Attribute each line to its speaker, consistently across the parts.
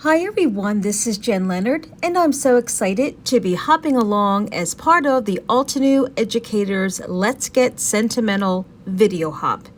Speaker 1: Hi everyone, this is Jen Leonard, and I'm so excited to be hopping along as part of the Altenew Educator's Let's Get Sentimental video hop.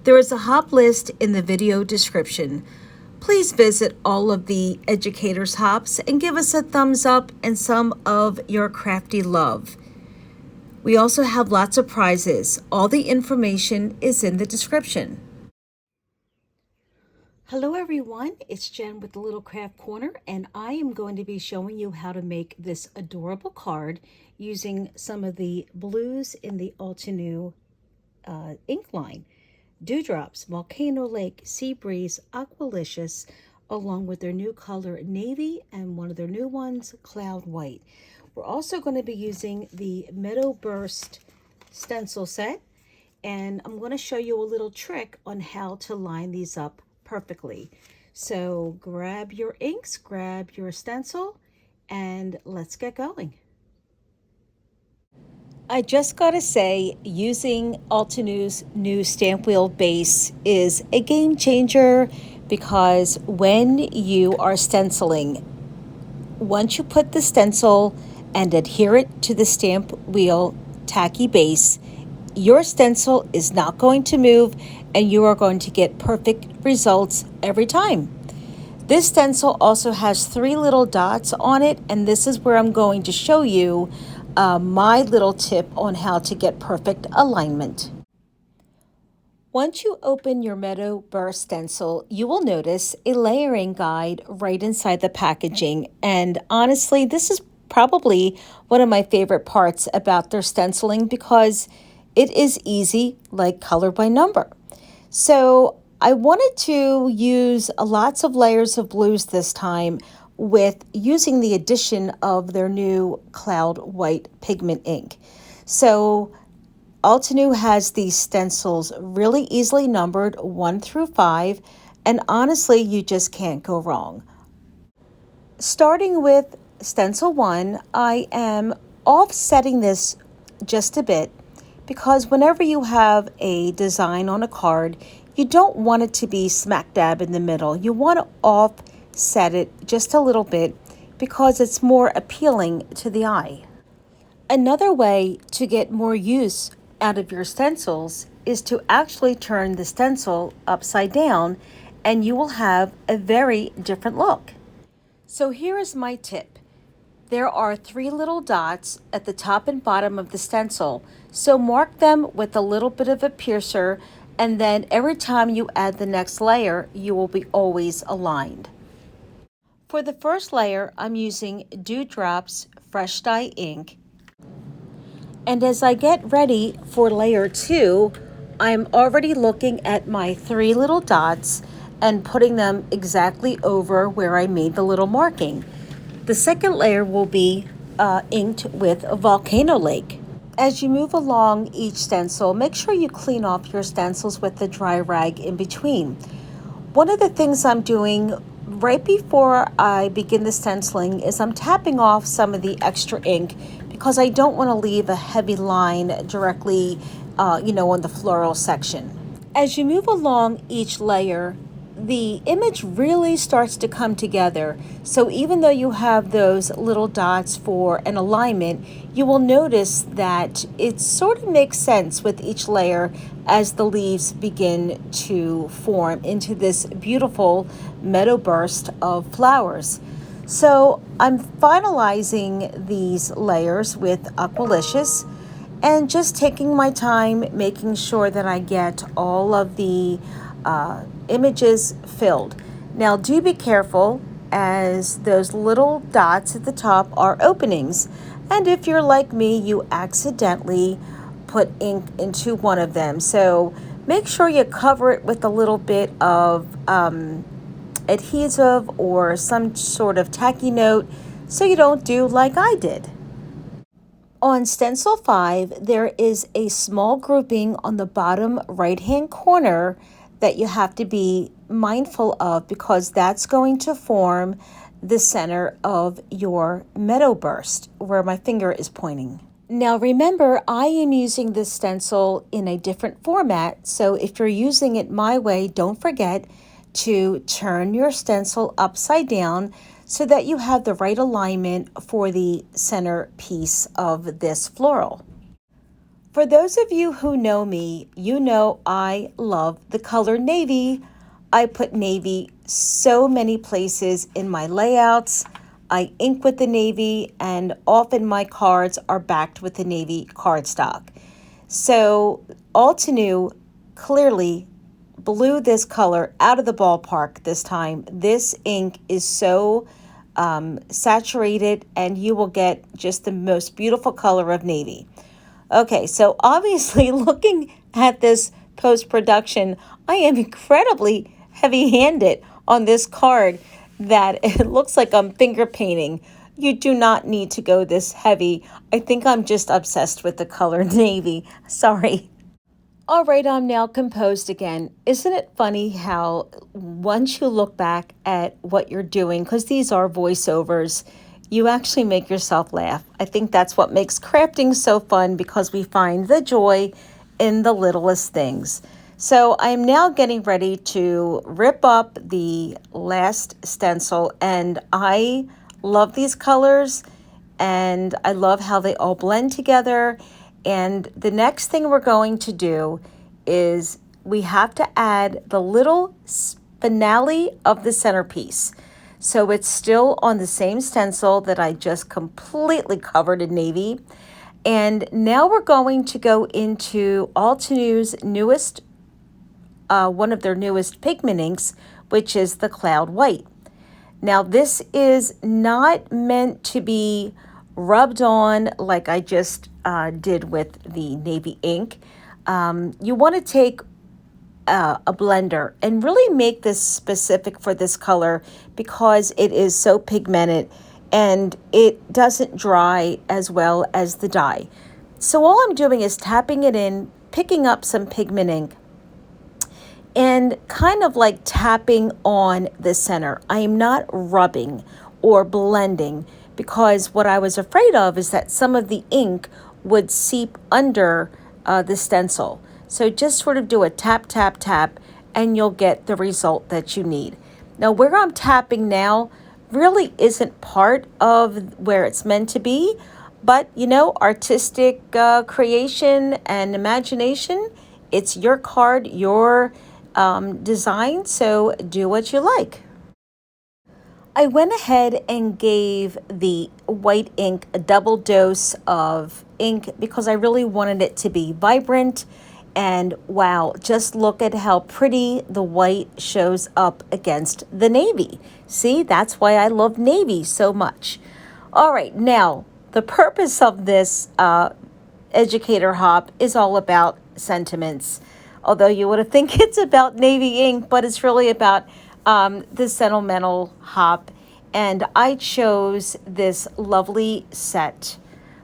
Speaker 1: There is a hop list in the video description. Please visit all of the Educator's hops and give us a thumbs up and some of your crafty love. We also have lots of prizes. All the information is in the description. Hello everyone, it's Jen with the Little Craft Corner, and I am going to be showing you how to make this adorable card using some of the blues in the Altenew ink line. Dewdrops, Volcano Lake, Sea Breeze, Aqualicious, along with their new color Navy and one of their new ones, Cloud White. We're also going to be using the Meadow Burst stencil set, and I'm going to show you a little trick on how to line these up perfectly. So grab your inks, grab your stencil, and let's get going. I just gotta say, using Altenew's new Stampwheel base is a game changer, because when you are stenciling, once you put the stencil and adhere it to the Stampwheel tacky base, your stencil is not going to move and you are going to get perfect results every time. This stencil also has 3 little dots on it, and this is where I'm going to show you my little tip on how to get perfect alignment. Once you open your Meadow Burst stencil, you will notice a layering guide right inside the packaging, and honestly, this is probably one of my favorite parts about their stenciling, because it is easy, like color by number. So I wanted to use lots of layers of blues this time with using the addition of their new Cloud White pigment ink. So Altenew has these stencils really easily numbered 1 through 5, and honestly, you just can't go wrong. Starting with stencil 1, I am offsetting this just a bit, because whenever you have a design on a card, you don't want it to be smack dab in the middle. You want to offset it just a little bit, because it's more appealing to the eye. Another way to get more use out of your stencils is to actually turn the stencil upside down, and you will have a very different look. So here is my tip. There are 3 little dots at the top and bottom of the stencil, so mark them with a little bit of a piercer, and then every time you add the next layer, you will be always aligned. For the first layer, I'm using Dewdrops Fresh Dye ink, and as I get ready for layer 2, I'm already looking at my 3 little dots and putting them exactly over where I made the little marking. The second layer will be inked with a Volcano Lake. As you move along each stencil, make sure you clean off your stencils with the dry rag in between. One of the things I'm doing right before I begin the stenciling is I'm tapping off some of the extra ink, because I don't want to leave a heavy line directly on the floral section. As you move along each layer, the image really starts to come together. So even though you have those little dots for an alignment, you will notice that it sort of makes sense with each layer as the leaves begin to form into this beautiful meadow burst of flowers. So I'm finalizing these layers with Aqualicious, and just taking my time, making sure that I get all of the images filled. Now do be careful, as those little dots at the top are openings, and if you're like me, you accidentally put ink into one of them. So make sure you cover it with a little bit of adhesive or some sort of tacky note, so you don't do like I did. On stencil 5, there is a small grouping on the bottom right-hand corner that you have to be mindful of, because that's going to form the center of your meadow burst where my finger is pointing. Now remember, I am using this stencil in a different format, so if you're using it my way, don't forget to turn your stencil upside down so that you have the right alignment for the center piece of this floral. For those of you who know me, you know I love the color navy. I put navy so many places in my layouts. I ink with the navy, and often my cards are backed with the navy cardstock. So Altenew clearly blew this color out of the ballpark this time. This ink is so saturated, and you will get just the most beautiful color of navy. Okay, so obviously looking at this post-production, I am incredibly heavy-handed on this card that it looks like I'm finger painting. You do not need to go this heavy. I think I'm just obsessed with the color navy. Sorry. All right, I'm now composed again. Isn't it funny how once you look back at what you're doing, because these are voiceovers, you actually make yourself laugh. I think that's what makes crafting so fun, because we find the joy in the littlest things. So I'm now getting ready to rip up the last stencil, and I love these colors, and I love how they all blend together. And the next thing we're going to do is we have to add the little finale of the centerpiece. So it's still on the same stencil that I just completely covered in navy. And now we're going to go into Altenew's newest, one of their newest pigment inks, which is the Cloud White. Now this is not meant to be rubbed on like I just did with the navy ink. You want to take a blender and really make this specific for this color, because it is so pigmented and it doesn't dry as well as the dye. So all I'm doing is tapping it in, picking up some pigment ink, and kind of like tapping on the center. I am not rubbing or blending, because what I was afraid of is that some of the ink would seep under the stencil. So just sort of do a tap, tap, tap, and you'll get the result that you need. Now, where I'm tapping now really isn't part of where it's meant to be, but you know, artistic creation and imagination, it's your card, your design, so do what you like. I went ahead and gave the white ink a double dose of ink because I really wanted it to be vibrant. And wow, just look at how pretty the white shows up against the navy. See, that's why I love navy so much. All right, now the purpose of this Educator hop is all about sentiments. Although you would think it's about navy ink, but it's really about the sentimental hop. And I chose this lovely set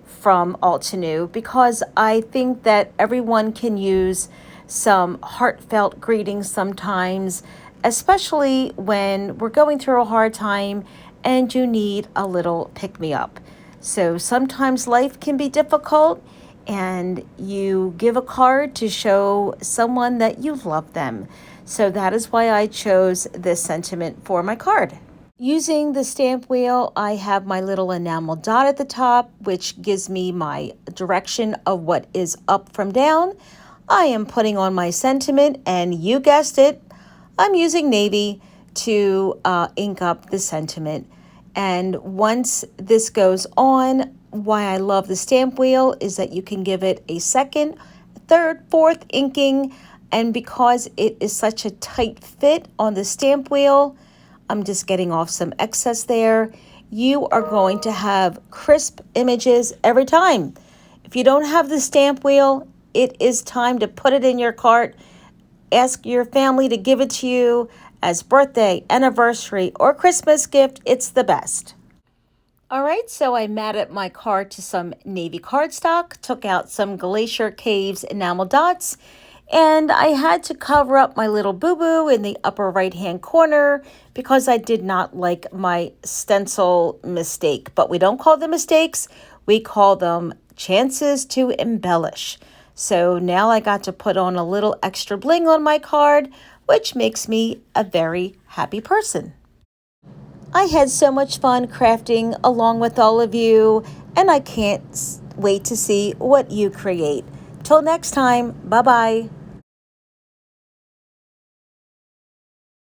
Speaker 1: from Altenew because I think that everyone can use some heartfelt greetings sometimes, especially when we're going through a hard time and you need a little pick-me-up. So sometimes life can be difficult, and you give a card to show someone that you love them. So that is why I chose this sentiment for my card. Using the stamp wheel, I have my little enamel dot at the top, which gives me my direction of what is up from down. I am putting on my sentiment, and you guessed it, I'm using navy to ink up the sentiment. And once this goes on, why I love the stamp wheel is that you can give it a second, third, fourth inking, and because it is such a tight fit on the stamp wheel, I'm just getting off some excess there. You are going to have crisp images every time. If you don't have the stamp wheel, it is time to put it in your cart. Ask your family to give it to you as birthday, anniversary, or Christmas gift. It's the best. All right, so I matted my card to some navy cardstock, took out some Glacier Caves enamel dots, and I had to cover up my little boo-boo in the upper right-hand corner because I did not like my stencil mistake. But we don't call them mistakes, we call them chances to embellish. So now I got to put on a little extra bling on my card, which makes me a very happy person. I had so much fun crafting along with all of you, and I can't wait to see what you create. Till next time, bye bye.